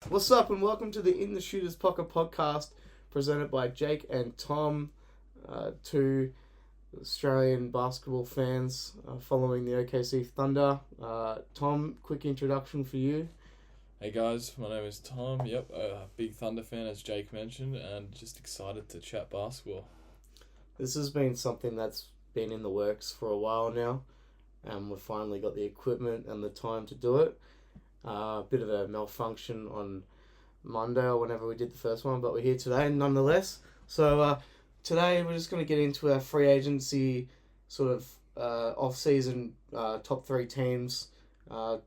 What's up, and welcome to the In the Shooter's Pocket podcast, presented by Jake and Tom, two Australian basketball fans following the OKC Thunder. Tom, quick introduction for you. Hey guys, my name is Tom. Yep, a big Thunder fan, as Jake mentioned, and just excited to chat basketball. This has been something that's been in the works for a while now, and we've finally got the equipment and the time to do it. A bit of a malfunction on Monday or whenever we did the first one, but we're here today nonetheless. So today we're just going to get into our free agency sort of off-season top three teams.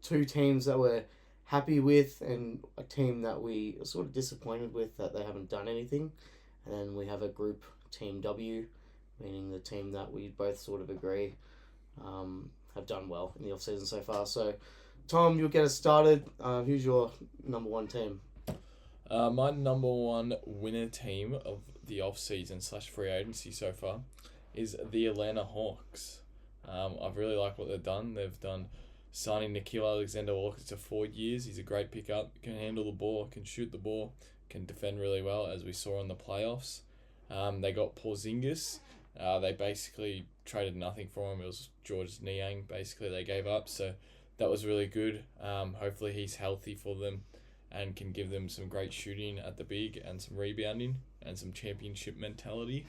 Two teams that we're happy with and a team that we are sort of disappointed with that they haven't done anything. And then we have a group, Team W, meaning the team that we both sort of agree have done well in the off-season so far. So Tom, you'll get us started. Who's your number one team? My number one winner team of the off-season / free agency so far is the Atlanta Hawks. I really like what they've done. They've done signing Nickeil Alexander-Walker to 4 years. He's a great pickup, can handle the ball, can shoot the ball, can defend really well, as we saw in the playoffs. They got Porzingis. They basically traded nothing for him. It was George Niang, basically, they gave up. So that was really good. Hopefully he's healthy for them and can give them some great shooting at the big and some rebounding and some championship mentality.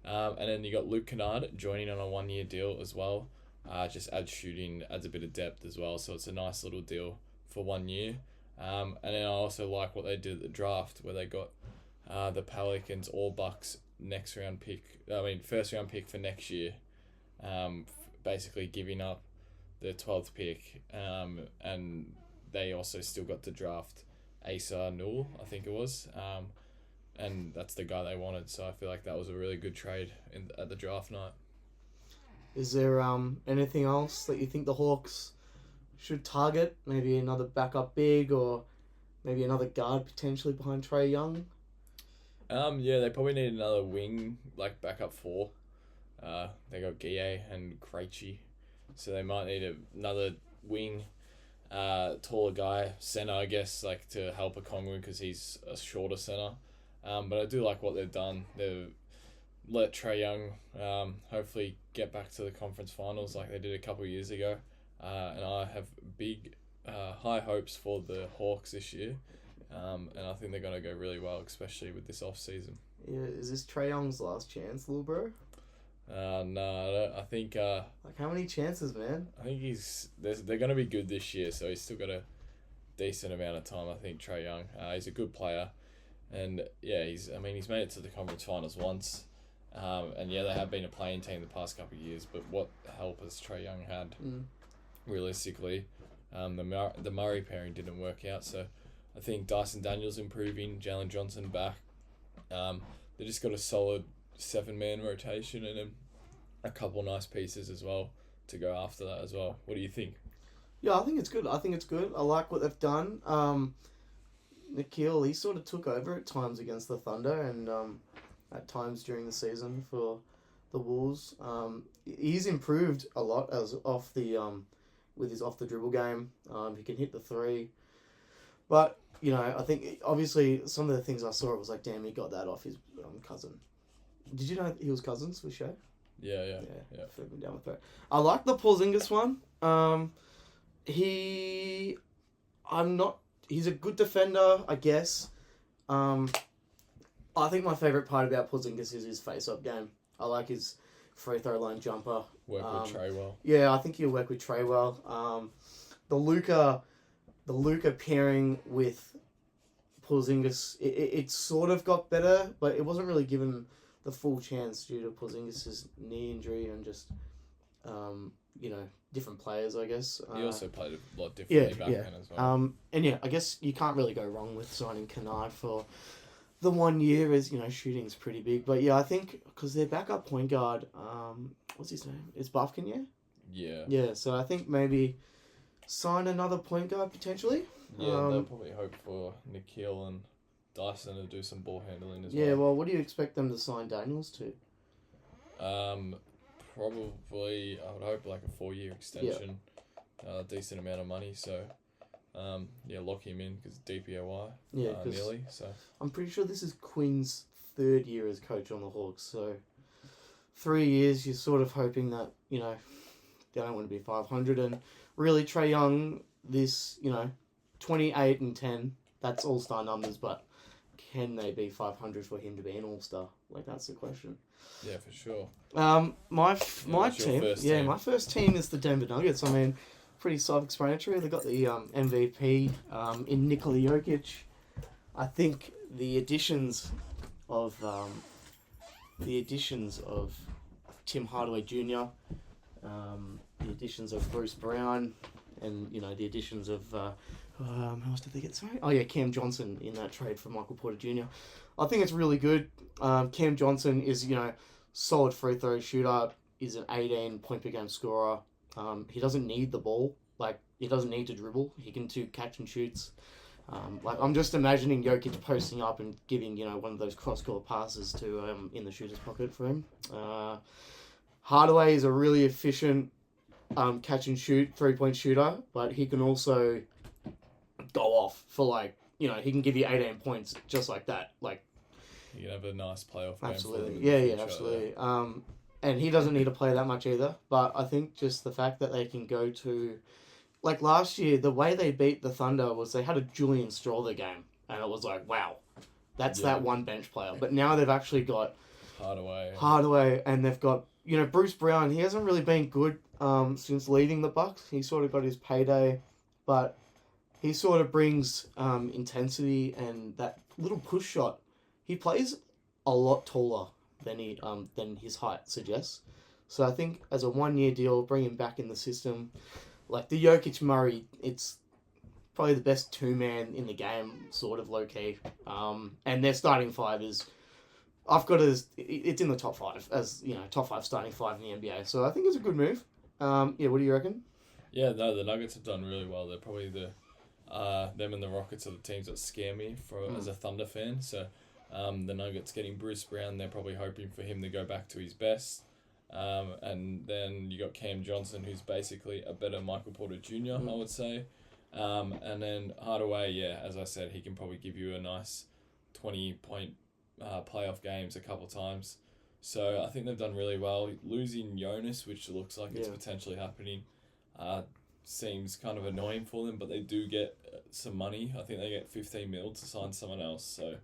And then you got Luke Kennard joining on a 1-year deal as well. Just adds shooting, adds a bit of depth as well. So it's a nice little deal for 1 year. And then I also like what they did at the draft, where they got the Pelicans All Bucks first round pick for next year. Basically giving up the 12th pick, and they also still got to draft Asa Newell, I think it was, and that's the guy they wanted. So I feel like that was a really good trade at the draft night. Is there anything else that you think the Hawks should target? Maybe another backup big or maybe another guard potentially behind Trae Young? Yeah, they probably need another wing, like backup four. They got Guille and Krejci, so they might need another wing, taller guy, center, I guess, like to help Okongwu because he's a shorter center. But I do like what they've done. They've let Trae Young hopefully get back to the conference finals like they did a couple of years ago. And I have big, high hopes for the Hawks this year. And I think they're going to go really well, especially with this off-season. Yeah, is this Trae Young's last chance, little bro? No, I think... like, how many chances, man? I think they're going to be good this year, so he's still got a decent amount of time, I think, Trae Young. He's a good player. And, yeah, he's made it to the conference finals once. And, yeah, they have been a playing team the past couple of years, but what help has Trae Young had, realistically? The Murray pairing didn't work out, so I think Dyson Daniels improving, Jalen Johnson back. They just got a solid 7-man rotation and then a couple nice pieces as well to go after that as well. What do you think? Yeah, I think it's good. I like what they've done. Nickeil, he sort of took over at times against the Thunder and at times during the season for the Wolves. He's improved a lot with his off the dribble game. He can hit the three. But, I think, obviously, some of the things I saw, it was like, damn, he got that off his cousin. Did you know he was cousins with Shea? Yeah. Flipped me down the throat. I like the Porzingis one. He's a good defender, I guess. I think my favourite part about Porzingis is his face-up game. I like his free throw line jumper. Work with Trae well. Yeah, I think he'll work with Trae well. The Luka pairing with Porzingis, it sort of got better, but it wasn't really given the full chance due to Porzingis' knee injury and just, different players, I guess. He also played a lot differently back then as well. I guess you can't really go wrong with signing Kennard for the 1 year, as, shooting's pretty big. But yeah, I think, because their backup point guard, what's his name? Is Bufkin, yeah? Yeah, so I think maybe sign another point guard potentially. Yeah, they'll probably hope for Nickeil and Dyson to do some ball handling as well. Yeah, well, what do you expect them to sign Daniels to? Probably, I would hope like a 4-year extension, decent amount of money. So, lock him in because DPOY Yeah, 'cause nearly. So I'm pretty sure this is Quinn's third year as coach on the Hawks. So 3 years, you're sort of hoping that they don't want to be 500. And really, Trae Young, this 28-10. That's all-star numbers, but can they be 500 for him to be an all-star? Like, that's the question. yeah, for sure. My what's your team, first team? my first team is the Denver Nuggets. I mean, pretty self-explanatory. They got the MVP in Nikola Jokic. I think the additions of Tim Hardaway Jr., the additions of Bruce Brown, and the additions of how else did they get? Sorry, oh yeah, Cam Johnson in that trade for Michael Porter Jr. I think it's really good. Cam Johnson is solid free throw shooter. Is an 18 point per game scorer. He doesn't need the ball. Like, he doesn't need to dribble. He can do catch and shoots. I'm just imagining Jokic posting up and giving one of those cross-court passes to in the shooter's pocket for him. Hardaway is a really efficient catch and shoot 3-point shooter, but he can also go off for he can give you 18 points just like that. Like, you can have a nice playoff game. Absolutely, For them yeah, absolutely. And he doesn't need to play that much either. But I think just the fact that they can go to, like last year, the way they beat the Thunder was they had a Julian Strawther game, and it was like, wow, that's that one bench player. But now they've actually got Hardaway, and they've got Bruce Brown. He hasn't really been good since leaving the Bucks. He sort of got his payday, but he sort of brings intensity and that little push shot. He plays a lot taller than his height suggests. So I think as a 1-year deal, bring him back in the system. Like the Jokic Murray, it's probably the best two-man in the game, sort of low-key. And their starting five is, it's in the top 5 as, top 5 starting 5 in the NBA. So I think it's a good move. What do you reckon? Yeah, no, the Nuggets have done really well. They're probably them and the Rockets are the teams that scare me as a Thunder fan. So the Nuggets getting Bruce Brown, they're probably hoping for him to go back to his best. And then you got Cam Johnson, who's basically a better Michael Porter Jr., I would say. And then Hardaway, as I said, he can probably give you a nice 20-point playoff games a couple times. So I think they've done really well. Losing Jonas, which looks like it's potentially happening, seems kind of annoying for them, but they do get some money. I think they get 15 mil to sign someone else, so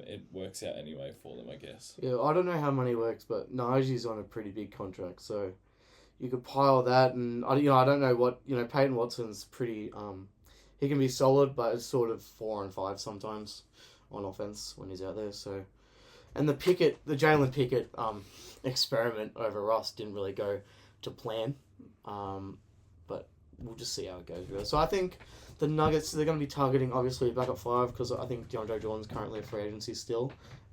it works out anyway for them, I guess. Yeah, I don't know how money works, but Najee's on a pretty big contract, so you could pile that, and I don't know what Peyton Watson's pretty he can be solid, but it's sort of 4 and 5 sometimes on offense when he's out there. So, and the Jalen Pickett experiment over Ross didn't really go to plan, but we'll just see how it goes, really. So I think the Nuggets, they're going to be targeting, obviously, backup 5, because I think DeAndre Jordan's currently a free agency still.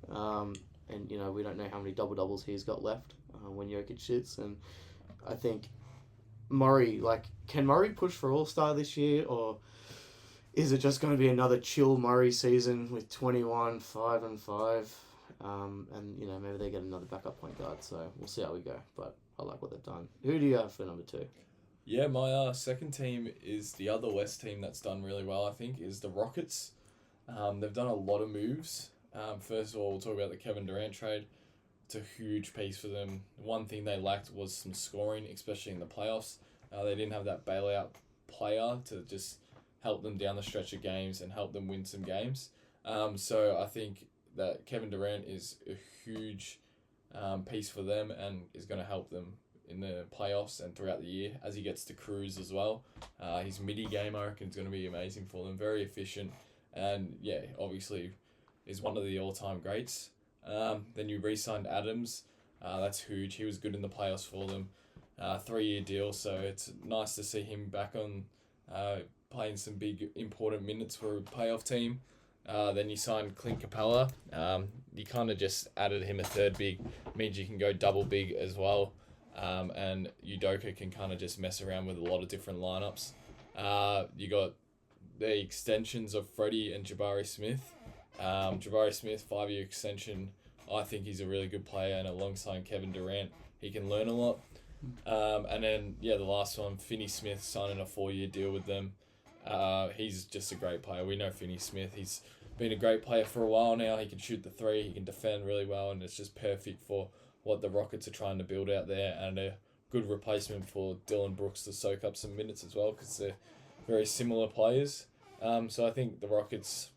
And, we don't know how many double-doubles he's got left when Jokic shits. And I think Murray, can Murray push for All-Star this year, or is it just going to be another chill Murray season with 21, 5 and 5? And, maybe they get another backup point guard, so we'll see how we go. But I like what they've done. Who do you have for number 2? Yeah, my second team is the other West team that's done really well, I think, is the Rockets. They've done a lot of moves. First of all, we'll talk about the Kevin Durant trade. It's a huge piece for them. One thing they lacked was some scoring, especially in the playoffs. They didn't have that bailout player to just help them down the stretch of games and help them win some games. So I think that Kevin Durant is a huge piece for them and is going to help them in the playoffs and throughout the year as he gets to cruise as well. His midi game, I reckon, is going to be amazing for them. Very efficient, and obviously is one of the all-time greats. Then you re-signed Adams. That's huge. He was good in the playoffs for them. 3-year deal, so it's nice to see him back on playing some big important minutes for a playoff team. Then you signed Clint Capella. You kind of just added him a third big. Means you can go double big as well. And Udoka can kind of just mess around with a lot of different lineups. You got the extensions of Freddie and Jabari Smith. Jabari Smith, 5-year extension. I think he's a really good player, and alongside Kevin Durant, he can learn a lot. And then, the last one, Finney Smith signing a 4-year deal with them. He's just a great player. We know Finney Smith. He's been a great player for a while now. He can shoot the three. He can defend really well, and it's just perfect for what the Rockets are trying to build out there, and a good replacement for Dylan Brooks to soak up some minutes as well, because they're very similar players. So I think the Rockets,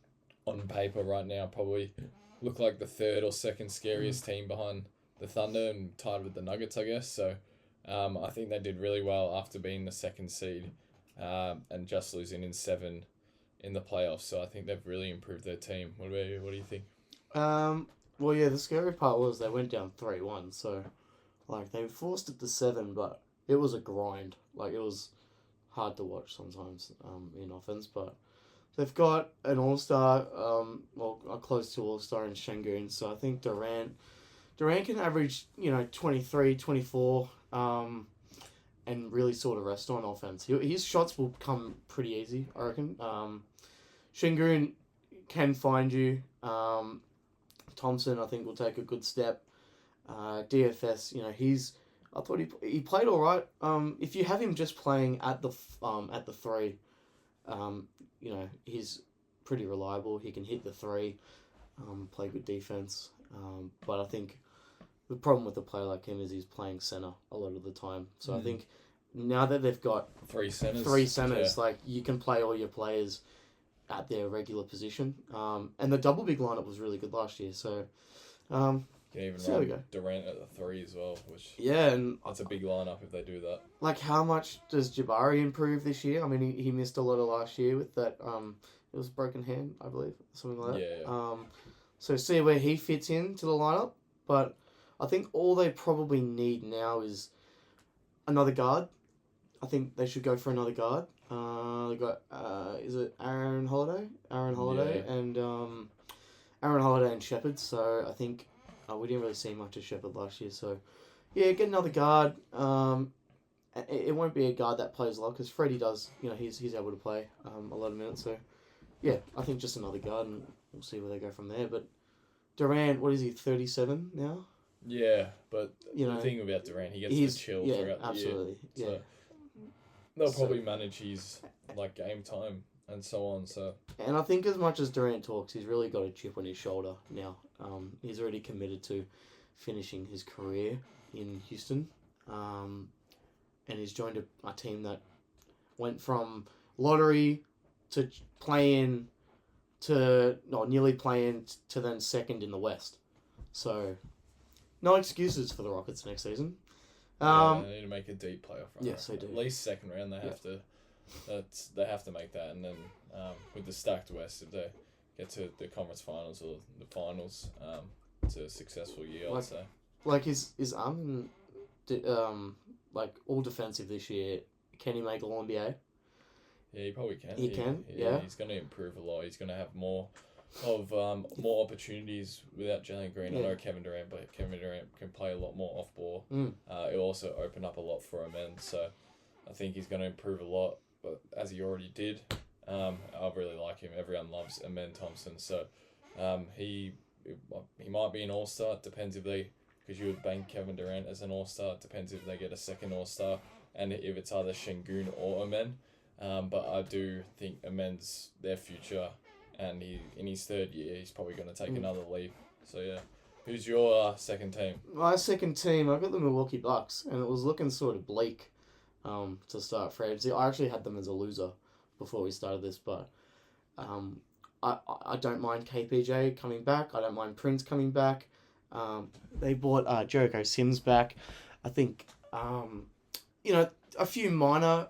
on paper right now, probably look like the third or second scariest team behind the Thunder and tied with the Nuggets, I guess. So I think they did really well after being the second seed and just losing in 7 in the playoffs. So I think they've really improved their team. What about you? What do you think? Well, yeah, the scary part was they went down 3-1, so, like, they forced it to 7, but it was a grind. Like, it was hard to watch sometimes in offense, but they've got an all-star, a close to all-star in Şengün, so I think Durant can average, 23, 24, and really sort of rest on offense. His shots will come pretty easy, I reckon. Şengün can find you. Thompson, I think, will take a good step. DFS, I thought he played all right. If you have him just playing at the 3, he's pretty reliable. He can hit the 3, play good defense. But I think the problem with a player like him is he's playing center a lot of the time. So I think now that they've got 3 centers, like, you can play all your players at their regular position. And the double big lineup was really good last year. So, you can even so run Durant at the 3 as well, which and that's a big lineup if they do that. Like, how much does Jabari improve this year? I mean, he missed a lot of last year with that. It was broken hand, I believe, something like that. Yeah. So see where he fits into the lineup. But I think all they probably need now is another guard. I think they should go for another guard. They got is it Aaron Holiday? And Aaron Holiday and Shepherd. So I think we didn't really see much of Shepherd last year. So yeah, get another guard. It won't be a guard that plays a lot, because Freddie does. He's able to play a lot of minutes. So yeah, I think just another guard, and we'll see where they go from there. But Durant, what is he, 37 now? Yeah, but the thing about Durant, he gets to chill throughout the absolutely. year. Yeah, so they'll probably manage his game time and so on. So, and I think as much as Durant talks, he's really got a chip on his shoulder now. He's already committed to finishing his career in Houston, and he's joined a team that went from lottery to playing to nearly playing to then second in the West. So, no excuses for the Rockets next season. They need to make a deep playoff run. Yes, they do. At least second round, they have to. They have to make that, and then with the stacked West, if they get to the conference finals or the finals, it's a successful year. I'd say. Like his arm, like all defensive this year. Can he make All NBA? Yeah, he probably can. He can. He's going to improve a lot. He's going to have more more opportunities without Jalen Green. Yeah. I know Kevin Durant, but Kevin Durant can play a lot more off ball. It'll also open up a lot for him, and so I think he's going to improve a lot. But as he already did, I really like him. Everyone loves Amen Thompson, so he might be an all-star. It depends because you would bank Kevin Durant as an all-star. It depends if they get a second all-star, and if it's either Şengün or Amen. But I do think Amen's their future. And in his third year, he's probably going to take another leap. So, yeah. Who's your second team? My second team, I got the Milwaukee Bucks, and it was looking sort of bleak to start free agency. I actually had them as a loser before we started this, but I don't mind KPJ coming back. I don't mind Prince coming back. They bought Jericho Sims back. I think, a few minor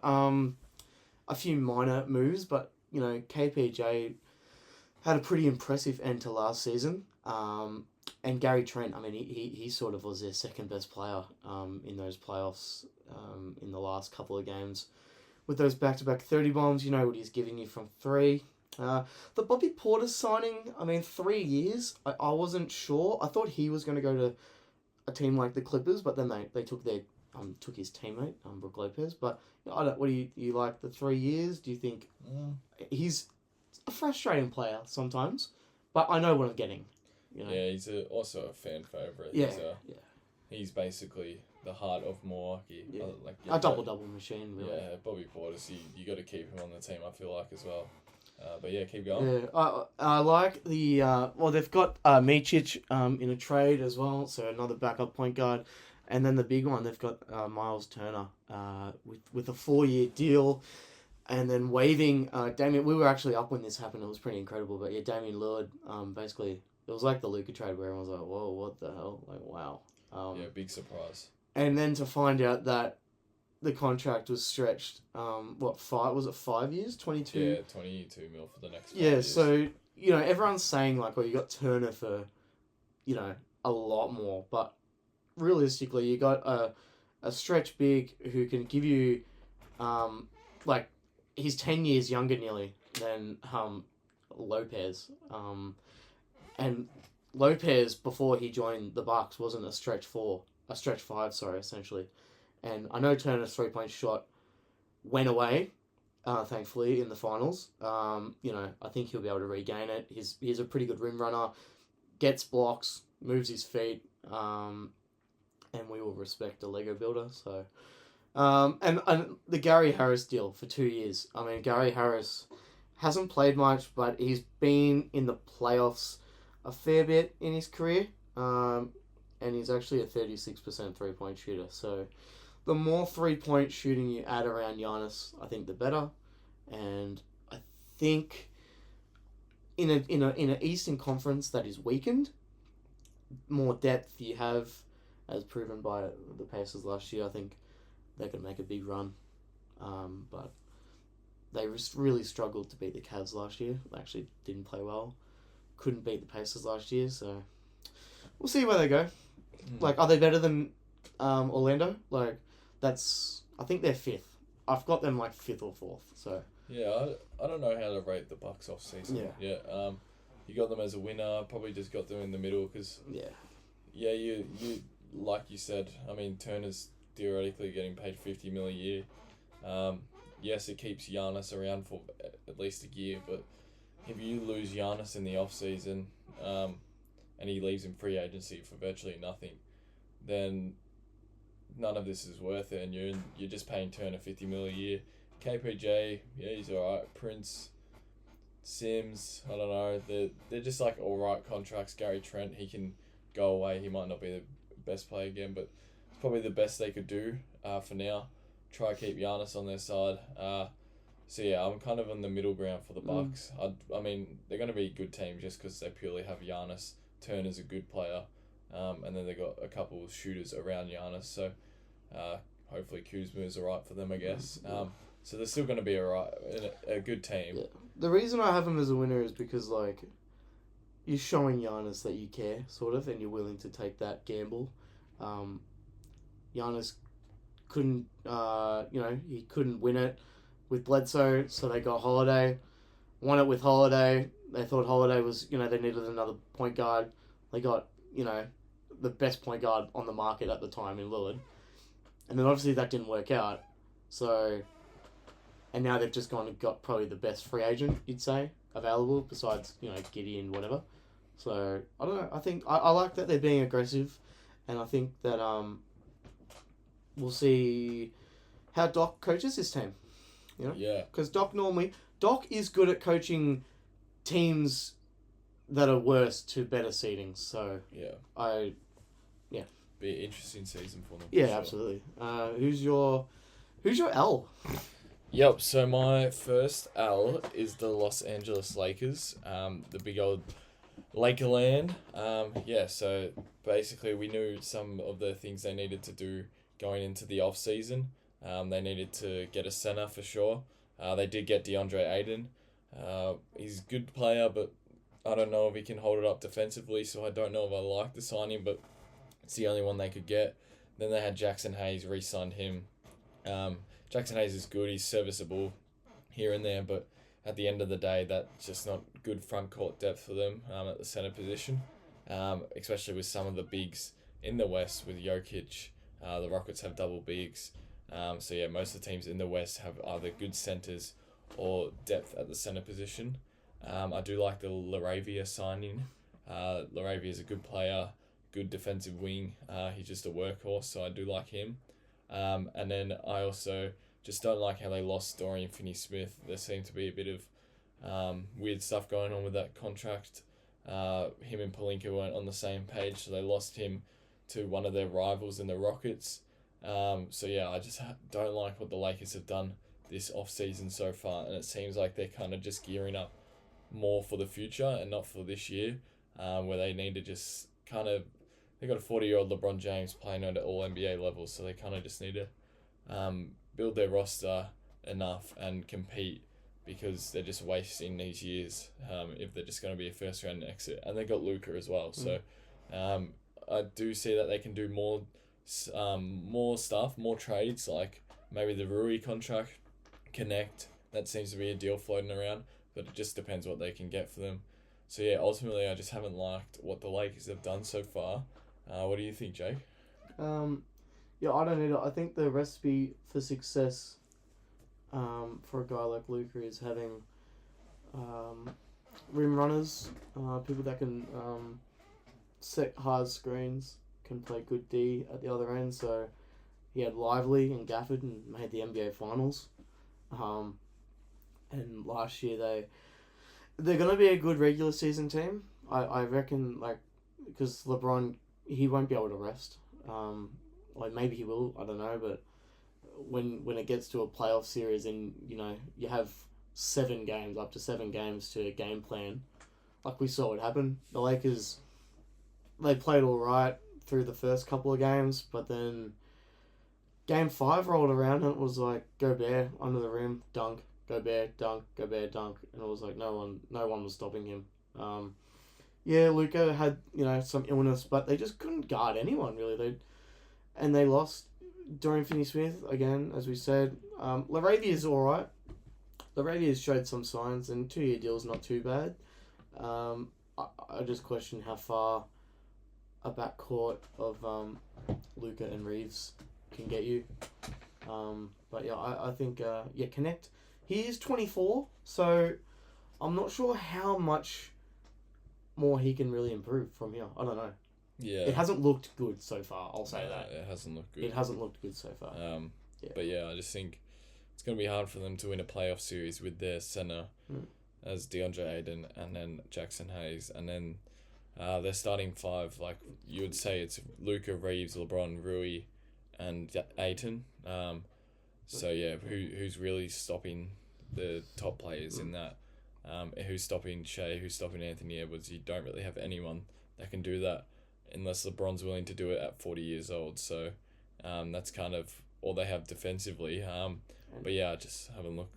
moves, but, KPJ had a pretty impressive end to last season. And Gary Trent, I mean, he sort of was their second best player in those playoffs in the last couple of games. With those back-to-back 30 bombs, you know what he's giving you from 3. The Bobby Porter signing, I mean, 3 years, I wasn't sure. I thought he was going to go to a team like the Clippers, but then they took his teammate, Brook Lopez. But what do you like the 3 years? Do you think he's a frustrating player sometimes, but I know what I'm getting. Yeah, he's also a fan favorite. Yeah, He's basically the heart of Milwaukee. Yeah. Like A double machine, really. Yeah, Bobby Portis, you got to keep him on the team, I feel like, as well. But yeah, keep going. Yeah, I like the well, they've got Micic in a trade as well, so another backup point guard, and then the big one they've got Miles Turner with a 4-year deal, and then waiving Damian. We were actually up when this happened. It was pretty incredible, but yeah, Damian Lillard basically it was like the Luka trade where everyone was like, whoa, what the hell, like wow. Yeah, big surprise. And then to find out that the contract was stretched, 5 years? 22? Yeah, 22 mil for the next 5 Yeah, years. so, everyone's saying, like, well, you got Turner for, a lot more. But realistically, you got a stretch big who can give you, he's 10 years younger nearly than Lopez. And Lopez, before he joined the Bucks, wasn't a stretch 5, essentially. And I know Turner's 3-point shot went away, thankfully, in the finals. I think he'll be able to regain it. He's a pretty good rim runner, gets blocks, moves his feet, and we will respect a Lego builder. So, and the Gary Harris deal for 2 years. I mean, Gary Harris hasn't played much, but he's been in the playoffs a fair bit in his career, and he's actually a 36% 3-point shooter. So, the more 3-point shooting you add around Giannis, I think the better. And I think in an Eastern Conference that is weakened, more depth you have, as proven by the Pacers last year, I think they could make a big run. But they really struggled to beat the Cavs last year. They actually didn't play well. Couldn't beat the Pacers last year, so we'll see where they go. Like, are they better than Orlando? Like, I think they're 5th. I've got them like 5th or 4th. So yeah, I don't know how to rate the Bucks off season. Yeah. You got them as a winner. Probably just got them in the middle because you like you said. I mean, Turner's theoretically getting paid $50 million a year. Yes, it keeps Giannis around for at least a year, but if you lose Giannis in the off season, and he leaves in free agency for virtually nothing, then none of this is worth it, and you're just paying Turner $50 million a year. KPJ, yeah, he's alright. Prince, Sims, I don't know. They're just like alright contracts. Gary Trent, he can go away. He might not be the best player again, but it's probably the best they could do for now. Try to keep Giannis on their side. So yeah, I'm kind of on the middle ground for the Bucks. I mean, they're going to be a good team just because they purely have Giannis. Turner's a good player. And then they got a couple of shooters around Giannis, so hopefully Kuzma is alright for them, I guess. So they're still going to be a good team. Yeah. The reason I have him as a winner is because, like, you're showing Giannis that you care, sort of, and you're willing to take that gamble. Giannis couldn't, he couldn't win it with Bledsoe, so they got Holiday. Won it with Holiday. They thought Holiday was, they needed another point guard. They got, the best point guard on the market at the time in Lillard. And then obviously that didn't work out. So, and now they've just gone and got probably the best free agent, you'd say, available, besides, Gideon, whatever. So, I don't know. I think, I like that they're being aggressive. And I think that we'll see how Doc coaches this team. Yeah. Because Doc is good at coaching teams that are worse to better seedings. So, be an interesting season for them. Yeah, for sure. absolutely. Who's your L? Yep, so my first L is the Los Angeles Lakers, the big old Lakerland. So basically we knew some of the things they needed to do going into the off-season. They needed to get a center for sure. They did get DeAndre Ayton. He's a good player, but I don't know if he can hold it up defensively, so I don't know if I like the signing, but it's the only one they could get. Then they had Jackson Hayes, re-signed him. Jackson Hayes is good, he's serviceable here and there, but at the end of the day, that's just not good front court depth for them at the center position, especially with some of the bigs in the West with Jokic. The Rockets have double bigs. Most of the teams in the West have either good centers or depth at the center position. I do like the LaRavia signing. LaRavia is a good player, good defensive wing. He's just a workhorse, so I do like him. And then I also just don't like how they lost Dorian Finney-Smith. There seemed to be a bit of weird stuff going on with that contract. Him and Pelinka weren't on the same page, so they lost him to one of their rivals in the Rockets. So yeah, I just don't like what the Lakers have done this off-season so far, and it seems like they're kind of just gearing up more for the future and not for this year, where they need to just kind of... They got a 40-year-old LeBron James playing at all NBA levels, so they kind of just need to build their roster enough and compete, because they're just wasting these years if they're just going to be a first-round exit. And they got Luka as well, so I do see that they can do more stuff, more trades, like maybe the Rui contract, connect. That seems to be a deal floating around, but it just depends what they can get for them. So yeah, ultimately, I just haven't liked what the Lakers have done so far. What do you think, Jake? Yeah, I don't know. I think the recipe for success for a guy like Luka is having rim runners, people that can set hard screens, can play good D at the other end. So he had Lively and Gafford and made the NBA Finals. And last year they're going to be a good regular season team. I reckon, like, because LeBron, he won't be able to rest. Like, maybe he will, I don't know, but when it gets to a playoff series and, you know, you have up to 7 games to game plan, like we saw what happened. The Lakers, they played all right through the first couple of games, but then Game 5 rolled around and it was like, Gobert under the rim, dunk, Gobert, dunk, Gobert, dunk, and it was like no one was stopping him. Yeah, Luka had, you know, some illness, but they just couldn't guard anyone really. They lost Dorian Finney-Smith again, as we said. Laravia's all right. Laravia's showed some signs, and 2-year deal's not too bad. I just question how far a backcourt of Luka and Reeves can get you. But yeah, I think connect. He is 24, so I'm not sure how much more he can really improve from here. I don't know. Yeah. It hasn't looked good so far, I'll say that. It hasn't looked good. It hasn't looked good so far. But yeah, I just think it's going to be hard for them to win a playoff series with their center as DeAndre Ayton and then Jackson Hayes. And then their starting 5, like you would say, it's Luka, Reeves, LeBron, Rui, and Ayton. So yeah, who's really stopping the top players in that? Who's stopping Shea? Who's stopping Anthony Edwards? You don't really have anyone that can do that unless LeBron's willing to do it at 40 years old. So that's kind of all they have defensively. But yeah, I just haven't looked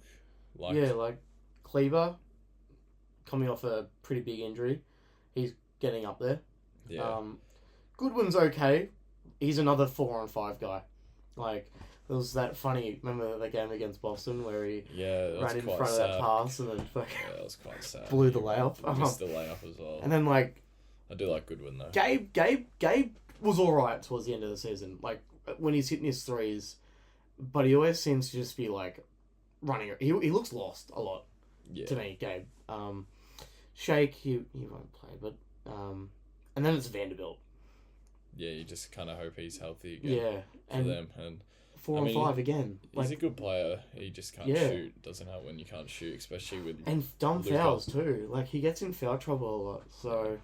like... Yeah, like Kleber, coming off a pretty big injury. He's getting up there. Yeah. Goodwin's okay. He's another 4-on-5 guy. Like, there was that funny... Remember the game against Boston where he ran in front of that pass and then that was quite sad. Blew the layup. Missed the layup as well. And then, like... I do like Goodwin, though. Gabe was alright towards the end of the season. Like, when he's hitting his threes. But he always seems to just be, like, running... He looks lost a lot, to me, Gabe. Shake, he won't play, but... and then it's Vanderbilt. Yeah, you just kind of hope he's healthy again for them. And 4-on-5 again. He's a good player. He just can't shoot. Doesn't help when you can't shoot, especially with... And dumb fouls, too. Like, he gets in foul trouble a lot, so...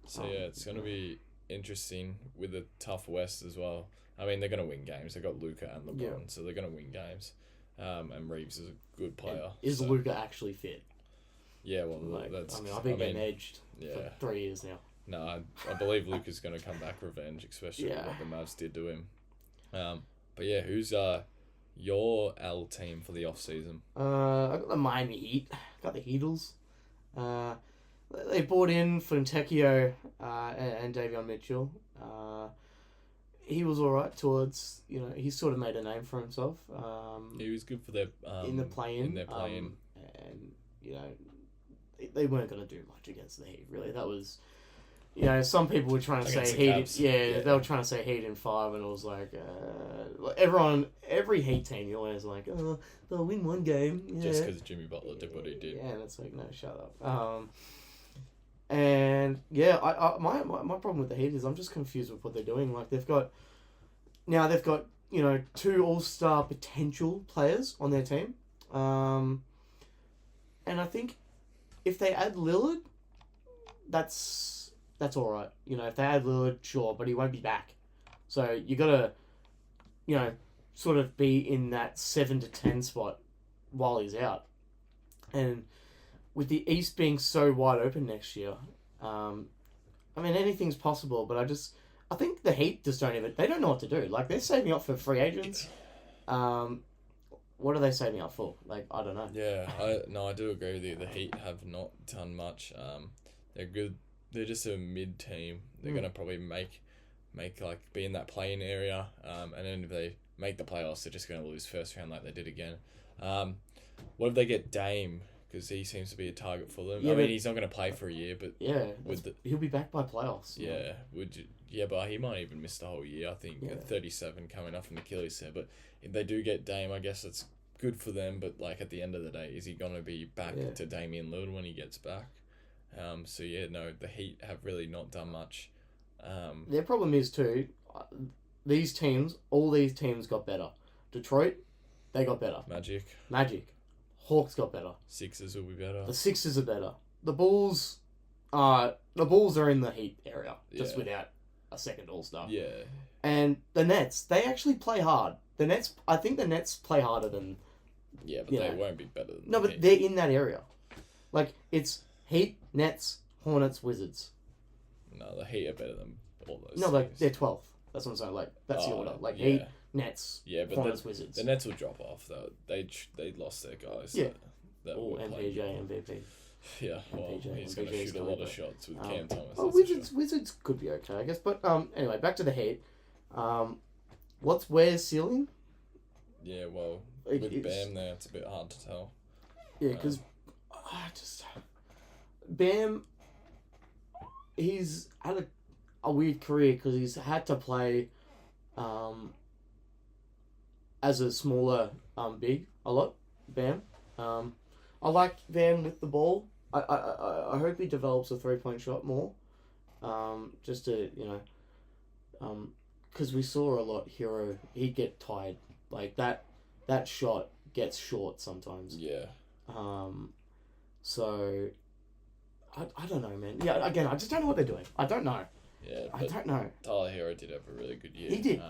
So, yeah, it's going to be interesting with the tough West as well. I mean, they're going to win games. They got Luka and LeBron, so they're going to win games. And Reeves is a good player. And is Luka actually fit? Yeah, well, like, that's... I've been getting edged for 3 years now. No, I believe Luka's going to come back revenge, especially with what the Mavs did to him. But yeah, who's your L team for the off-season? I got the Miami Heat. Got the Heatles. They brought in Fontecchio and Davion Mitchell. He was alright towards, you know, he sort of made a name for himself. He was good for their in the play-in. And, you know, they weren't going to do much against the Heat, really. That was, you know, some people were trying to say Heat. Yeah, they were trying to say Heat in 5, and it was like, every Heat team, you're always like, oh, they'll win one game. Just because Jimmy Butler did what he did. Yeah, and it's like, no, shut up. And Yeah, my problem with the Heat is I'm just confused with what they're doing. Like they've got two all-star potential players on their team, and I think if they add Lillard, that's all right. If they add Lillard, sure, but he won't be back. So you gotta, sort of be in that 7 to 10 spot while he's out, and with the East being so wide open next year, anything's possible. But I think the Heat just they don't know what to do. Like they're saving up for free agents. What are they saving up for? Like I don't know. Yeah, I do agree with you. The Heat have not done much. They're good. They're just a mid team. They're gonna probably make like be in that play-in area. And then if they make the playoffs, they're just gonna lose first round like they did again. What if they get Dame? Because he seems to be a target for them. Yeah, he's not going to play for a year, but he'll be back by playoffs. Yeah, but he might even miss the whole year. I think at 37 coming off an Achilles tear. But if they do get Dame, I guess it's good for them. But like at the end of the day, is he going to be back to Damian Lillard when he gets back? The Heat have really not done much. Their problem is too, all these teams got better. Detroit, they got better. Magic. Hawks got better. Sixers will be better. The Sixers are better. The Bulls are in the Heat area, just without a second All-Star. Yeah. And the Nets, they actually play hard. I think the Nets play harder than... Yeah, but they won't be better than No, but they're in that area. Like, it's Heat, Nets, Hornets, Wizards. No, the Heat are better than all those No, like, they're 12th. That's what I'm saying. Like, that's the order. Like, Heat, Nets, but Hornets, Wizards. The Nets will drop off, though. They lost their guys. Yeah. That MPJ, MVP. Yeah, well, he's going to shoot a lot of shots with Cam Thomas. Wizards could be okay, I guess. But anyway, back to the Heat. What's Ware's ceiling? Yeah, well, with Bam there, it's a bit hard to tell. Yeah, because Bam, he's had a weird career because he's had to play as a smaller big a lot. Bam. I like Bam with the ball. I hope he develops a 3-point shot more. Just to because we saw a lot Hero. He'd get tired. Like that shot gets short sometimes. Yeah. So I don't know, man. Yeah, again, I just don't know what they're doing. I don't know. Yeah, I don't know. Tyler Hero did have a really good year. He did.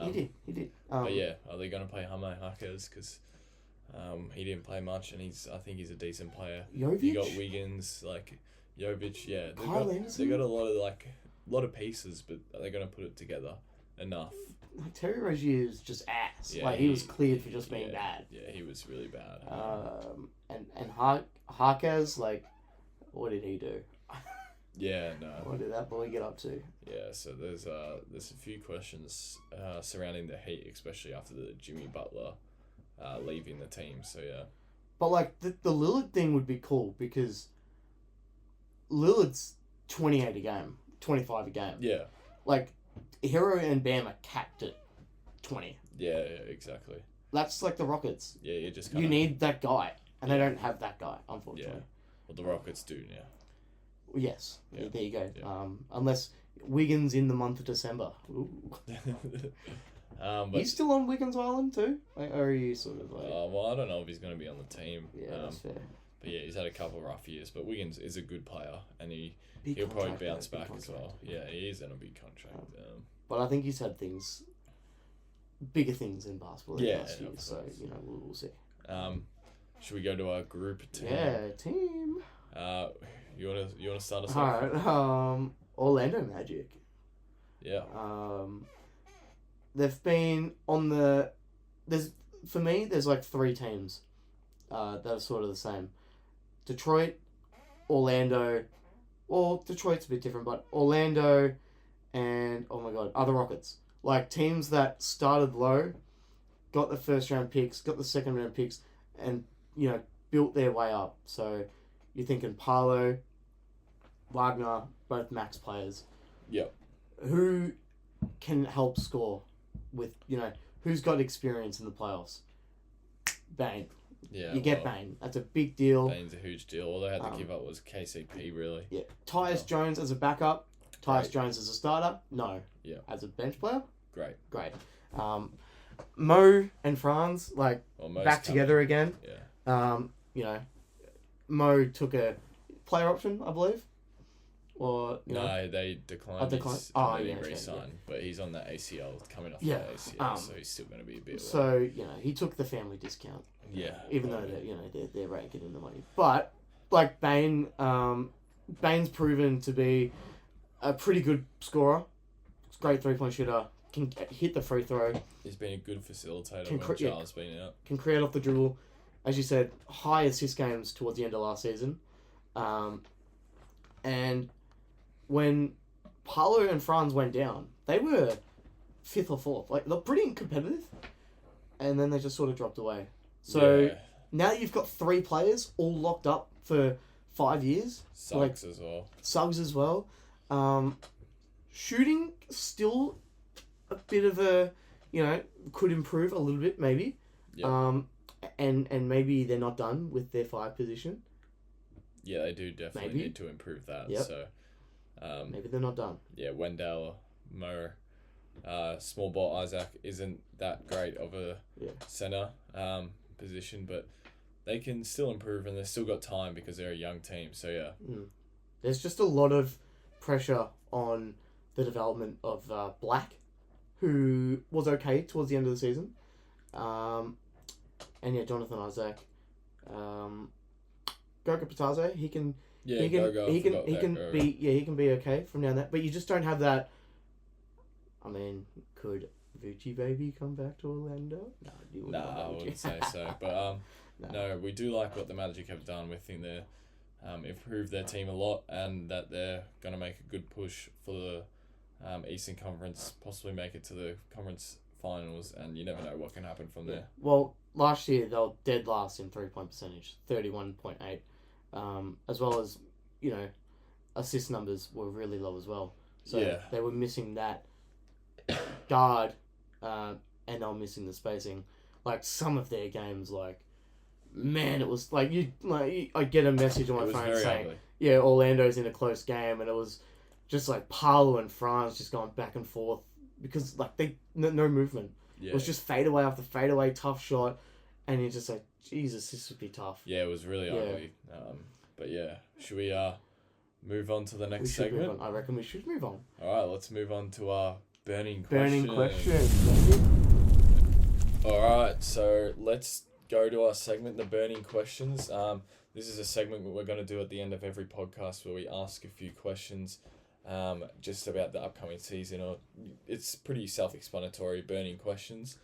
But yeah, are they going to play Jaime Jaquez? Because he didn't play much, and I think he's a decent player. Jovic? You got Wiggins, like Jovic. Yeah, they got a lot of pieces, but are they going to put it together enough? Terry Rozier is just ass. Yeah, he was cleared for just being bad. Yeah, he was really bad. And Jaquez, like, what did he do? Yeah, no. What did that boy get up to? Yeah, so there's a few questions surrounding the Heat, especially after the Jimmy Butler leaving the team. So yeah. But like the Lillard thing would be cool because Lillard's 28 a game, 25 a game. Yeah. Like Hero and Bam are capped at 20. Yeah, exactly. That's like the Rockets. Yeah, you just you need that guy, and they don't have that guy, unfortunately. Yeah. Well, the Rockets do now. Yes. Yeah. There you go. Yeah. Unless Wiggins in the month of December. But he's still on Wiggins Island too? Or are you sort of like... well, I don't know if he's going to be on the team. Yeah, that's fair. But yeah, he's had a couple of rough years. But Wiggins is a good player, and he'll probably bounce back as well. Yeah, he is in a big contract. But I think he's had bigger things in basketball in the last year. So, we'll see. Should we go to our group team? Yeah, team. You wanna start us off? Alright, Orlando Magic. Yeah. They've been on there's like 3 teams that are sort of the same. Detroit, Orlando, well, Detroit's a bit different, but Orlando and, oh my god, other Rockets. Like teams that started low, got the first round picks, got the second round picks, and, built their way up. So you're thinking Paolo, Wagner, both max players. Yep. Who can help score with, who's got experience in the playoffs? Bane. Yeah. You get Bane. That's a big deal. Bane's a huge deal. All they had to give up was KCP, really. Yeah. Tyus Jones as a backup. Tyus Great. Jones as a starter? No. Yeah. As a bench player? Great. Great. Mo and Franz, Well, back Mo's coming. together again. Yeah. Mo took a player option, I believe. Or, No, they declined his re-sign, but he's on that ACL, coming off that ACL, so he's still going to be a bit So, he took the family discount. Yeah. Even though, they're raking in the money. But, like Bane, Bane's proven to be a pretty good scorer. Great three-point shooter. Can hit the free throw. He's been a good facilitator when Charles has been out. Can create off the dribble. As you said, high assist games towards the end of last season. And when Paolo and Franz went down, they were 5th or 4th. Like, they're pretty competitive. And then they just sort of dropped away. So, now you've got 3 players all locked up for 5 years. Suggs as well. Suggs as well. Shooting still a bit of a, could improve a little bit maybe. Yeah. And maybe they're not done with their 5 position. Yeah, they do definitely need to improve that. Yep. So, maybe they're not done. Yeah, Wendell, Mo, small ball Isaac isn't that great of a center position, but they can still improve, and they've still got time because they're a young team. So yeah, there's just a lot of pressure on the development of Black, who was okay towards the end of the season, and Jonathan Isaac, Goga Pataze, he can be okay from now and that, but you just don't have that. I mean, could Vucci Baby come back to Orlando? No, I wouldn't say so. But no, we do like what the Magic have done. We think they're improved their team a lot, and that they're going to make a good push for the Eastern Conference, possibly make it to the conference finals, and you never know what can happen from there. Well, last year they were dead last in 3-point percentage, 31.8, as well as assist numbers were really low as well. So they were missing that guard, and they were missing the spacing. Like some of their games, man, it was I get a message on my phone saying, ugly. Orlando's in a close game, and it was just Paolo and Franz just going back and forth because no movement. Yeah. It was just fadeaway after fadeaway, tough shot, and you're just Jesus, this would be tough. Yeah, it was really ugly. But yeah, should we move on to the next segment? I reckon we should move on. All right, let's move on to our burning question. All right, so let's go to our segment, the burning questions. This is a segment that we're going to do at the end of every podcast where we ask a few questions just about the upcoming season. Or it's pretty self-explanatory, burning questions.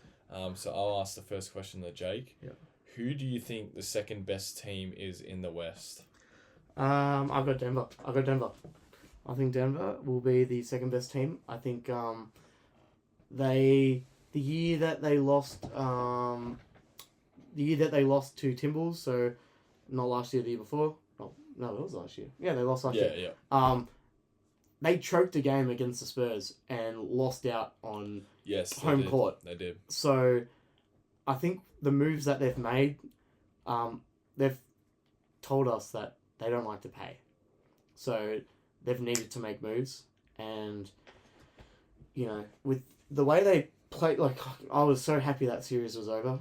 So I'll ask the first question to Jake. Yeah. Who do you think the second best team is in the West? I've got Denver. I think Denver will be the second best team. I think the year that they lost to Timberwolves, so not last year, the year before. Oh, no, it was last year. Yeah, they lost last year. Yeah. They choked a game against the Spurs and lost out on home court. They did. So I think the moves that they've made, they've told us that they don't like to pay. So they've needed to make moves. And, with the way they played, I was so happy that series was over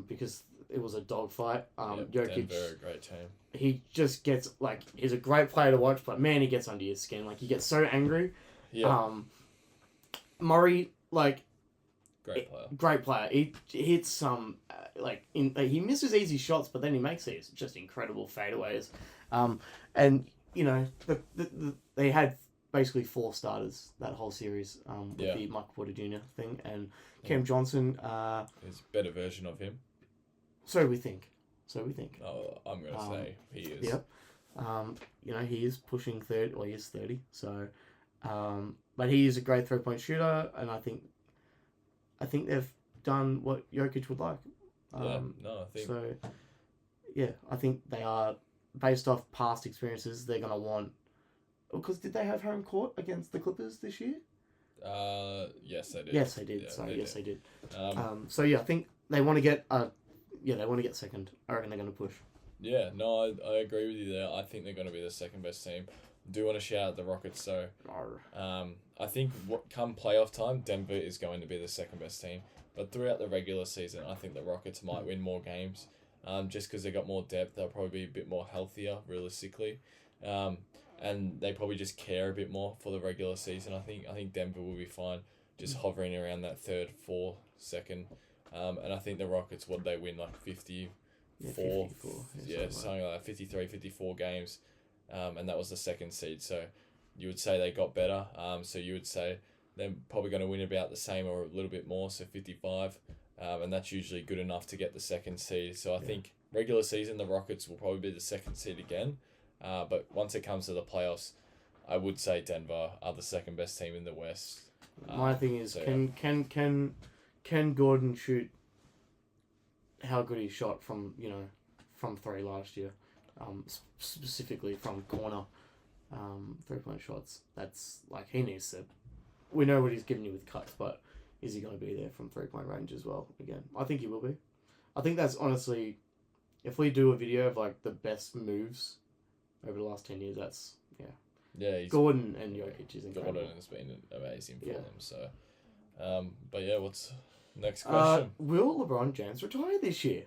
because it was a dogfight. Jokic, Denver, a great team. He just gets, he's a great player to watch, but man, he gets under your skin. He gets so angry. Yeah. Murray, great player. He hits some, he misses easy shots, but then he makes these just incredible fadeaways. And, they had basically 4 starters that whole series with the Mike Porter Jr. thing. And Cam Johnson... There's a better version of him. So we think. Oh, I'm going to say he is. Yep. He is pushing 30, he is 30. So, but he is a great 3-point shooter, and I think they've done what Jokic would like. I think... So, I think they are, based off past experiences, they're going to want... Because did they have home court against the Clippers this year? Yes, they did. Yes, they did. Yeah, They did. I think they want to get they want to get second. I reckon they're going to push. Yeah, no, I agree with you there. I think they're going to be the second best team. do want to shout out the Rockets, so Arr. I think come playoff time, Denver is going to be the second best team. But throughout the regular season, I think the Rockets might win more games. Just because they got more depth, they'll probably be a bit more healthier, realistically. And they probably just care a bit more for the regular season. I think Denver will be fine, just hovering around that third, fourth, second. And I think the Rockets, what they win, like 54, 54, something like that, 53, 54 games. And that was the second seed. So you would say they got better. So you would say they're probably going to win about the same or a little bit more, so 55. And that's usually good enough to get the second seed. So I think regular season, the Rockets will probably be the second seed again. But once it comes to the playoffs, I would say Denver are the second best team in the West. My thing is, can Gordon shoot how good he shot from three last year, specifically from corner 3-point shots? That's like, he needs to. We know what he's giving you with cuts, but is he going to be there from 3-point range as well? Again, I think he will be. I think that's honestly, if we do a video of like the best moves over the last 10 years, that's he's Gordon and Jokic is incredible. Gordon has been amazing for them. So, but yeah, what's next question? Will LeBron James retire this year?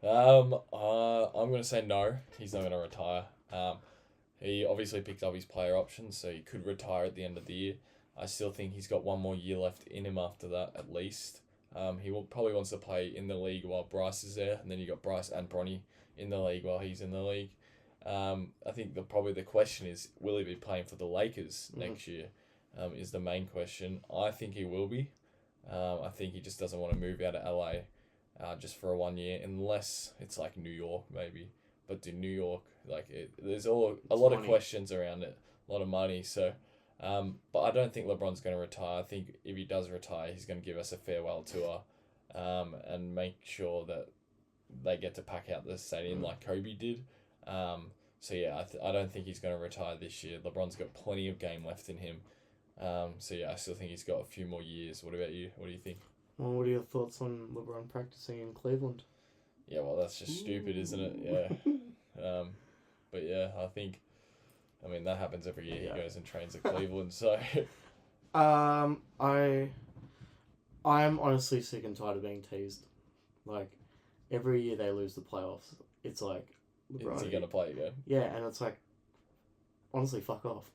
I'm gonna say no. He's not gonna retire. He obviously picked up his player options, so he could retire at the end of the year. I still think he's got one more year left in him after that, at least. He probably wants to play in the league while Bryce is there, and then you got Bryce and Bronny in the league while he's in the league. I think probably the question is, will he be playing for the Lakers next year? Is the main question. I think he will be. I think he just doesn't want to move out of LA just for a 1 year, unless it's like New York maybe. But to New York, there's a lot money. Of questions around it, a lot of money. So, but I don't think LeBron's going to retire. I think if he does retire, he's going to give us a farewell tour, and make sure that they get to pack out the stadium like Kobe did. So yeah, I don't think he's going to retire this year. LeBron's got plenty of game left in him. So yeah, I still think he's got a few more years. What about you? What do you think? Well, what are your thoughts on LeBron practicing in Cleveland? Yeah, well, that's just stupid, isn't it? Yeah. But yeah, I mean, that happens every year. Yeah. He goes and trains at Cleveland, so. I'm honestly sick and tired of being teased. Like, every year they lose the playoffs, it's like, LeBron, is he gonna play again? Yeah, and it's like, honestly, fuck off.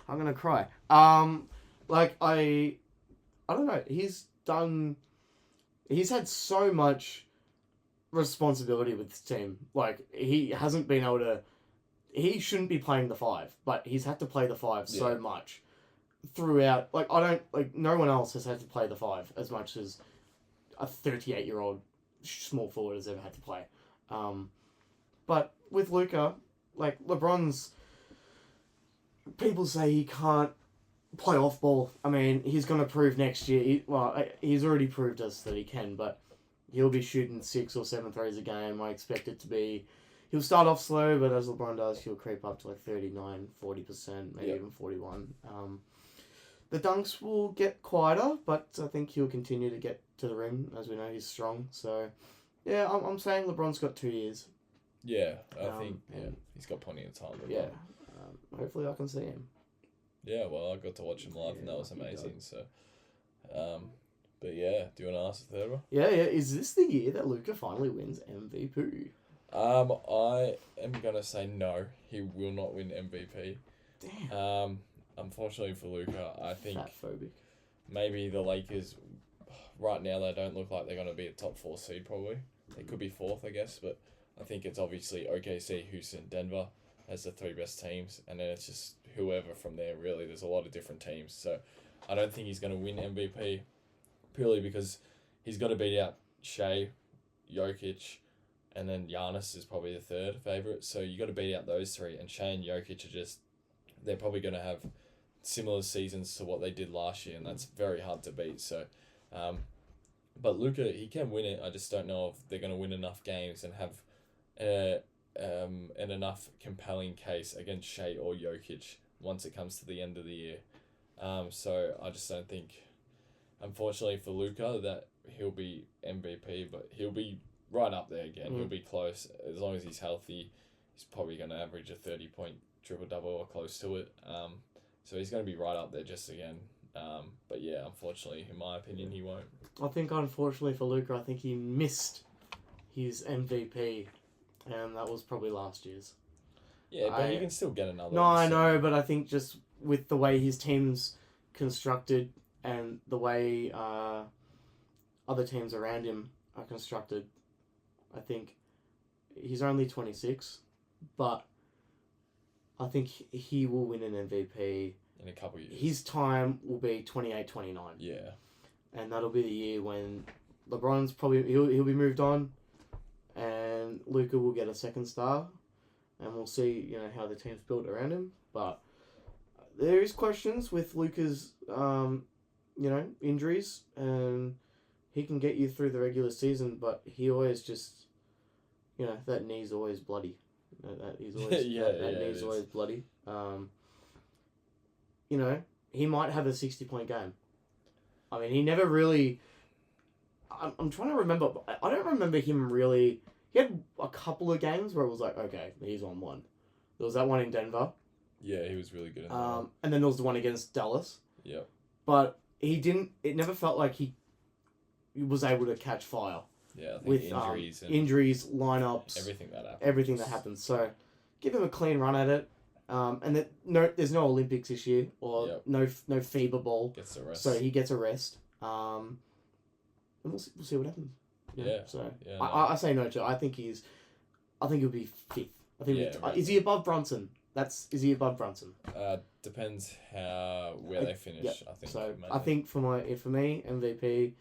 I'm gonna cry. Like, I don't know. He's had so much responsibility with his team. Like, he hasn't been able to. He shouldn't be playing the 5, but he's had to play the 5 so much throughout. Like, no one else has had to play the 5 as much as a 38-year-old small forward has ever had to play. But with Luka, like, LeBron's. People say he can't play off ball. I mean, he's going to prove next year. He's already proved us that he can, but he'll be shooting 6 or 7 threes a game. I expect it to be. He'll start off slow, but as LeBron does, he'll creep up to like 39, 40%, maybe even 41. The dunks will get quieter, but I think he'll continue to get to the rim. As we know, he's strong. So, yeah, I'm saying LeBron's got 2 years. Yeah, I think he's got plenty of time. Yeah, hopefully I can see him. Yeah, well, I got to watch him live, and that was amazing. So, but yeah, do you want to ask the third one? Yeah. Is this the year that Luka finally wins MVP? I am gonna say no. He will not win MVP. Damn. Unfortunately for Luka, I think Fatphobic. Maybe the Lakers. Right now, they don't look like they're gonna be a top 4 seed. Probably they could be 4th, I guess, but I think it's obviously OKC, Houston, Denver as the 3 best teams, and then it's just whoever from there. Really, there's a lot of different teams, so I don't think he's gonna win MVP purely because he's got to beat out Shea, Jokic. And then Giannis is probably the 3rd favourite. So you got to beat out those 3. And Shea and Jokic they're probably going to have similar seasons to what they did last year. And that's very hard to beat. So, but Luka, he can win it. I just don't know if they're going to win enough games and have an enough compelling case against Shea or Jokic once it comes to the end of the year. So I just don't think, unfortunately for Luka, that he'll be MVP. But he'll be right up there again. He'll be close. As long as he's healthy, he's probably going to average a 30-point triple-double or close to it. So he's going to be right up there just again. But yeah, unfortunately, in my opinion, he won't. I think, unfortunately for Luka, I think he missed his MVP, and that was probably last year's. Yeah, but you can still get another No, one. I know, but I think just with the way his team's constructed and the way other teams around him are constructed, I think he's only 26, but I think he will win an MVP. In a couple of years. His time will be 28, 29. Yeah. And that'll be the year when LeBron's probably... He'll be moved on, and Luka will get a second star, and we'll see, how the team's built around him. But there is questions with Luka's, injuries, and he can get you through the regular season, but he always just, that knee's always bloody. That he's always that knee's always bloody. He might have a 60-point game. I mean, he never really... I'm trying to remember. I don't remember him really... He had a couple of games where it was like, okay, he's on one. There was that one in Denver. Yeah, he was really good in that one. And then there was the one against Dallas. Yep. But he didn't... It never felt like he was able to catch fire. Yeah, I think with injuries and injuries, lineups, everything that happens. So, give him a clean run at it. And there's no Olympics this year, or no FIBA ball. Gets a rest. So he gets a rest. And we'll see what happens. Yeah. So yeah, I say no to. I think he'll be fifth. I think. Is he above Brunson? Is he above Brunson? Depends where they finish. Yeah. I think. So I think for me MVP,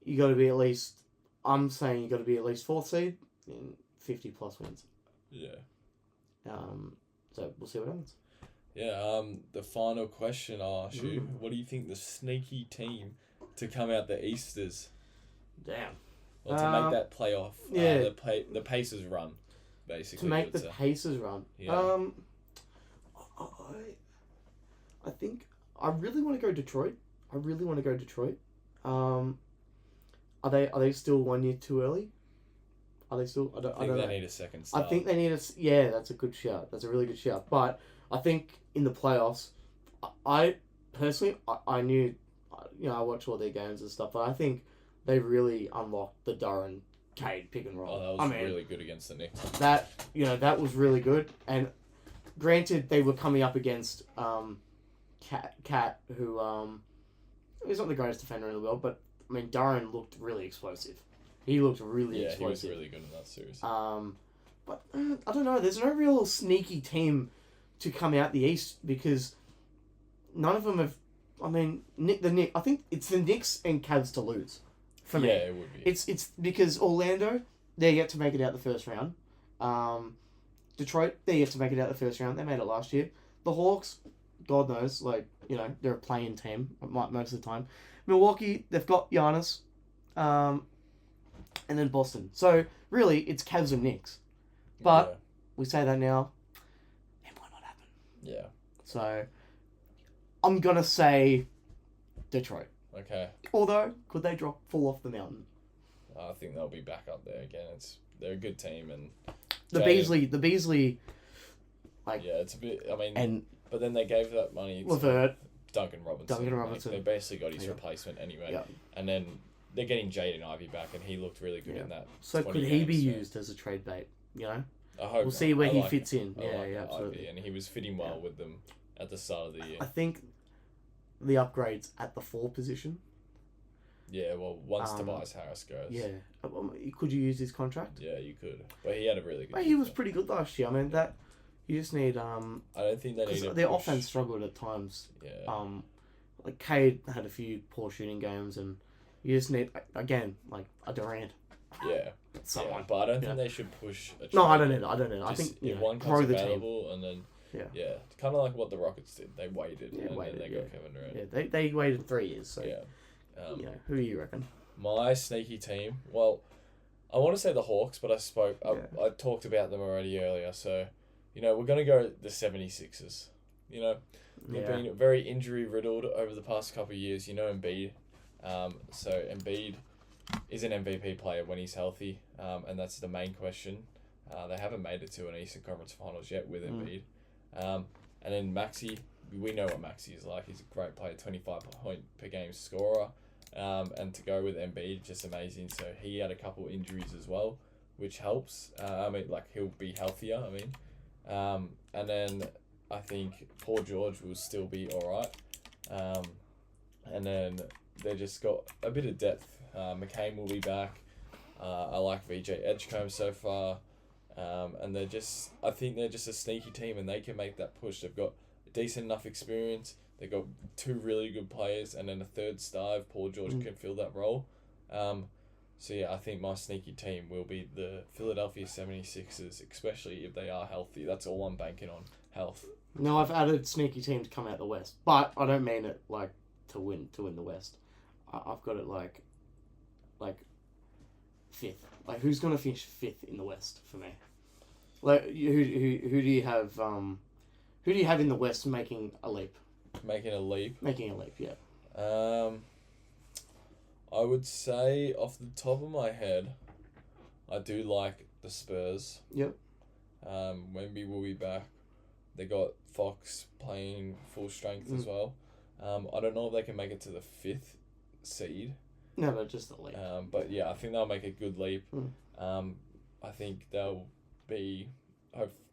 you got to be at least. I'm saying you got to be at least 4th seed in 50+ wins. Yeah. So we'll see what happens. Yeah. The final question I'll ask you: what do you think the sneaky team to come out the East is? Damn. Well, to make that playoff. Yeah. The Pacers run, basically. To make the Pacers run. Yeah. I think I really want to go Detroit. Are they still 1 year too early? Are they still? I think they need a second star. I think they need a... Yeah, that's a good shout. That's a really good shout. But I think in the playoffs, I personally, I knew, I watched all their games and stuff, but I think they really unlocked the Duran Cade pick and roll. Oh, that was really good against the Knicks. That was really good. And granted, they were coming up against Cat, who he's not the greatest defender in the world, but I mean, Duran looked really explosive. He looked really explosive. He was really good in that series. But I don't know. There's no real sneaky team to come out the East because none of them have. I mean, I think it's the Knicks and Cavs to lose. For me, it would be. It's because Orlando, they're yet to make it out the first round. Detroit, they're yet to make it out the first round. They made it last year. The Hawks, God knows, they're a playing team most of the time. Milwaukee, they've got Giannis, and then Boston. So really, it's Cavs and Knicks. But we say that now, it might not happen. Yeah. So I'm gonna say Detroit. Okay. Although, could they fall off the mountain? I think they'll be back up there again. They're a good team, and the Beasley. It's a bit. I mean, but then they gave that money to Levert. Duncan Robinson. They basically got his Yeah. replacement anyway. Yeah. And then they're getting Jaden Ivey back, and he looked really good in that. So could he be used as a trade bait? I hope we'll see where he fits in. Yeah, absolutely. Ivey, and he was fitting well with them at the start of the year. I think the upgrades at the 4 position. Yeah, well, once Tobias Harris goes. Yeah. Could you use his contract? Yeah, you could. But he had a really good He was pretty good last year. I mean, you just need... I don't think they need their offense struggled at times. Yeah. Cade had a few poor shooting games, and you just need, again, a Durant. Yeah. Someone. Yeah, but I don't think they should push a trade. No, I don't know. I think, if one comes available, and then... Yeah. Kind of like what the Rockets did. They waited, and then they got Kevin Durant. Yeah, they waited 3 years, so... Yeah. Who do you reckon? My sneaky team. Well, I want to say the Hawks, but I talked about them already earlier. So, we're going to go the 76ers. They've been very injury riddled over the past couple of years. Embiid. So Embiid is an MVP player when he's healthy, and that's the main question. They haven't made it to an Eastern Conference Finals yet with Embiid. And then Maxi, we know what Maxi is like. He's a great player, 25 point per game scorer. And to go with Embiid, just amazing. So he had a couple injuries as well, which helps. He'll be healthier. And then I think Paul George will still be all right. And then they just got a bit of depth. McCain will be back. I like VJ Edgecombe so far. And I think they're just a sneaky team, and they can make that push. They've got decent enough experience. They've got two really good players, and then a third star if Paul George can fill that role. I think my sneaky team will be the Philadelphia 76ers, especially if they are healthy. That's all I'm banking on, health. No, I've added sneaky team to come out the West, but I don't mean it like to win the West. I've got it like fifth. Like, who's gonna finish fifth in the West for me? Like, who do you have? Who do you have in the West making a leap? Making a leap, yeah. I would say off the top of my head, I do like the Spurs. Yep. Wemby will be back. They got Fox playing full strength as well. I don't know if they can make it to the 5th seed. No, but just the leap. But yeah, I think they'll make a good leap. I think they'll be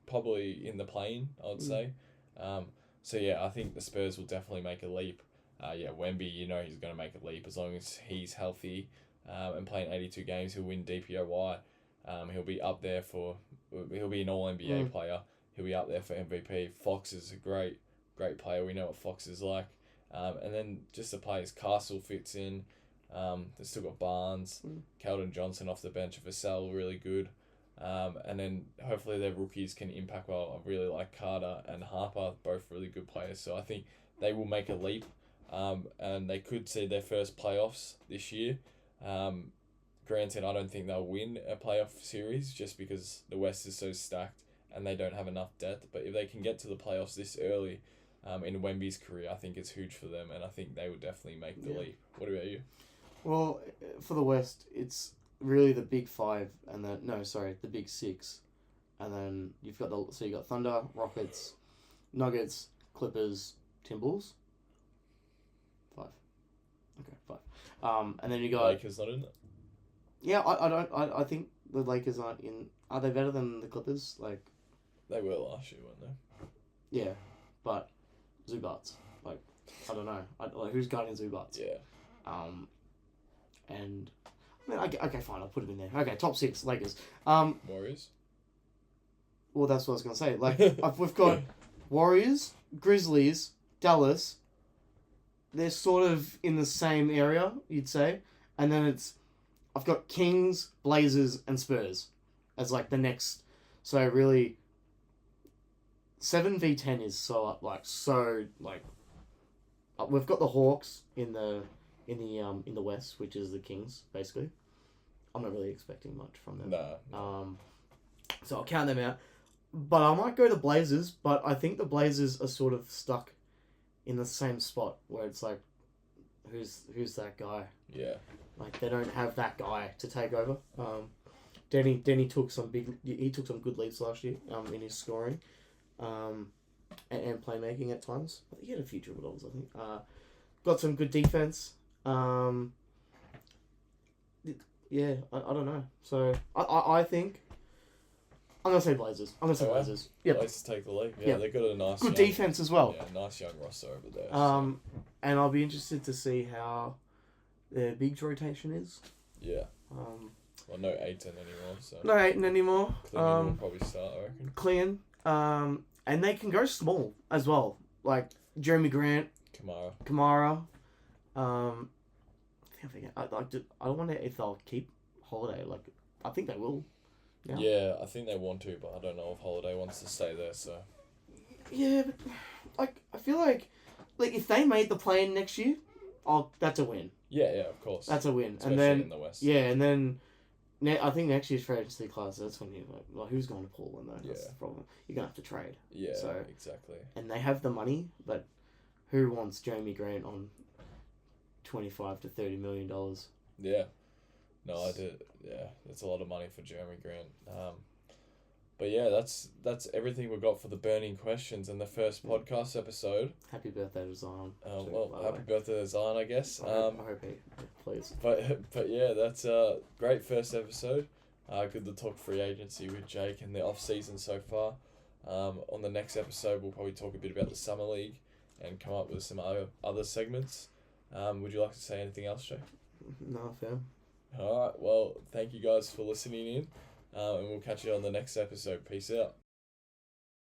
probably in the plane, I would say. I think the Spurs will definitely make a leap. Wemby, he's going to make a leap as long as he's healthy and playing 82 games. He'll win DPOY. He'll be up there he'll be an All-NBA player. He'll be up there for MVP. Fox is a great player. We know what Fox is like. And then just the players, Castle fits in. They've still got Barnes, Keldon Johnson off the bench, Vassell really good. And then hopefully their rookies can impact well. I really like Carter and Harper, both really good players. So I think they will make a leap. And they could see their first playoffs this year. Granted, I don't think they'll win a playoff series just because the West is so stacked and they don't have enough depth. But if they can get to the playoffs this early in Wemby's career, I think it's huge for them, and I think they will definitely make the leap. What about you? Well, for the West, it's really the big five, and the big six, and then you got Thunder, Rockets, Nuggets, Clippers, Timberwolves. 5. Okay, 5. And then you got Lakers not in it. Yeah, I think the Lakers aren't in. Are they better than the Clippers? Like, they were last year, weren't they? Yeah, but Zubats. Like, I don't know. Who's guarding Zubats? Yeah. And okay, fine. I'll put it in there. Okay, top 6 Lakers. Warriors. Well, that's what I was gonna say. Like, we've got Warriors, Grizzlies, Dallas. They're sort of in the same area, you'd say, and then I've got Kings, Blazers, and Spurs as like the next. So really, 7v10 is we've got the Hawks in the West, which is the Kings basically. I'm not really expecting much from them. No. So I'll count them out, but I might go to Blazers. But I think the Blazers are sort of stuck in the same spot where it's like, who's that guy? Yeah. Like, they don't have that guy to take over. Denny took some good leaps last year in his scoring, and playmaking at times. He had a few triple doubles, I think. Got some good defense. I don't know. So I think I'm gonna say Blazers. Blazers. Yep. Blazers take the lead. Yeah, they've got a nice good defense as well. Yeah, nice young roster over there. And I'll be interested to see how their bigs rotation is. Yeah. Well, no Aiton anymore. So no Aiton anymore. Clean will probably start, I reckon. Clean. And they can go small as well. Like Jeremy Grant, Kamara. I don't wonder if they'll keep Holiday. Like, I think they will. Yeah, I think they want to, but I don't know if Holiday wants to stay there. So. Yeah, but I feel like if they made the play-in next year, that's a win. Yeah, of course. That's a win. Especially and then in the West. Yeah, and then I think next year's free agency class, that's when you're like, who's going to Portland though? That's the problem. You're gonna have to trade. Yeah, exactly. And they have the money, but who wants Jeremy Grant on $25 to $30 million? Yeah. No, I did. Yeah, that's a lot of money for Jeremy Grant. But yeah, that's everything we've got for the burning questions and the first podcast episode. Happy birthday to Zion. Happy birthday to Zion, I guess. I hope he please. But yeah, that's a great first episode. Good to talk free agency with Jake and the off season so far. On the next episode, we'll probably talk a bit about the summer league and come up with some other segments. Would you like to say anything else, Jake? No, fam. All right. Well, thank you guys for listening in, and we'll catch you on the next episode. Peace out.